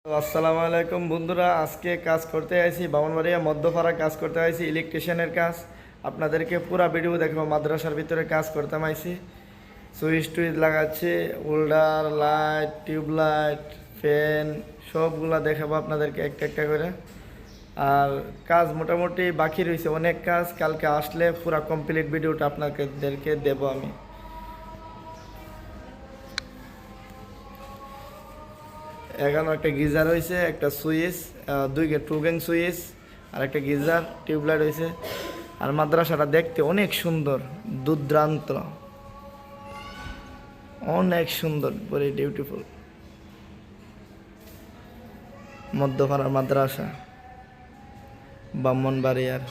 আসসালামু আলাইকুম বন্ধুরা, আজকে কাজ করতে আইছি বামনবাড়িয়া মধ্যপাড়া কাজ করতে আইছি ইলেকট্রিশিয়ানের কাজ। আপনাদেরকে পুরো ভিডিও দেখবো। মাদ্রাসার ভিতরে কাজ করতে আইছি, সুইচ টুইচ লাগাচ্ছি, হোল্ডার, লাইট, টিউবলাইট, ফ্যান সবগুলা দেখাবো আপনাদেরকে একটা একটা করে। আর কাজ মোটামুটি বাকি রয়েছে অনেক কাজ, কালকে আসলে পুরো কমপ্লিট ভিডিওটা আপনাদেরকে দেবো আমি। এখানে একটা গিজার হয়েছে, একটা সুইচ, টু গ্যাং সুইচ, আর একটা গিজার, টিউবলাইট হয়েছে। আর মাদ্রাসাটা দেখতে অনেক সুন্দর, দুর্দান্ত, অনেক সুন্দর, ভেরি বিউটিফুল। মধ্যপাড়ার মাদ্রাসা ব্রাহ্মণবাড়িয়ার,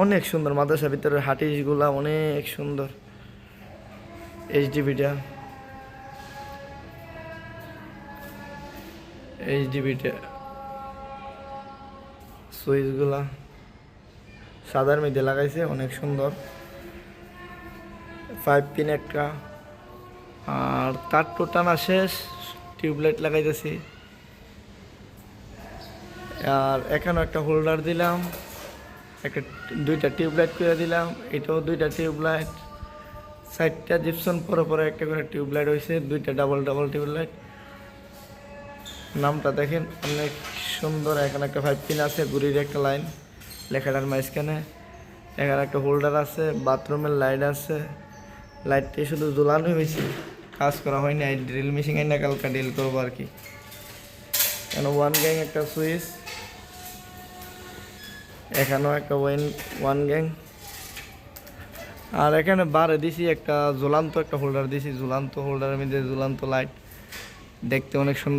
অনেক সুন্দর। মাদ্রাসার ভিতরে হাটিসগুলা অনেক সুন্দর। এইচডিবিটা সুইচগুলা সাদার মধ্যে লাগাইছে, অনেক সুন্দর। 5 পিন একটা, আর তার তো টানা শেষ। টিউবলাইট লাগাইতেছি, আর এখানেও একটা হোল্ডার দিলাম, দুইটা টিউবলাইট করে দিলাম। এটাও দুইটা টিউবলাইট, 4টা জিপসন পরে পরে একটা করে টিউবলাইট হয়েছে, দুইটা ডাবল ডাবল টিউবলাইট। নামটা দেখেন অনেক সুন্দর। এখানে একটা 5 পিন আছে, ঘুরির একটা লাইন, লেখাটার মাঝখানে। এখানে একটা হোল্ডার আছে, বাথরুমের লাইট আছে। লাইটটি শুধু ঝুলানো হয়েছে, কাজ করা হয়নি। ড্রিল মেশিন না, কালকে ড্রিল করবো আর কি। এখানে 1 গ্যাং একটা সুইচ, এখানেও একটা 1 গ্যাং। আর এখানে বারে দিছি একটা ঝুলান্ত একটা হোল্ডার দিছি, ঝুলান্ত হোল্ডারের মধ্যে ঝুলান্ত লাইট, দেখতে অনেক সুন্দর।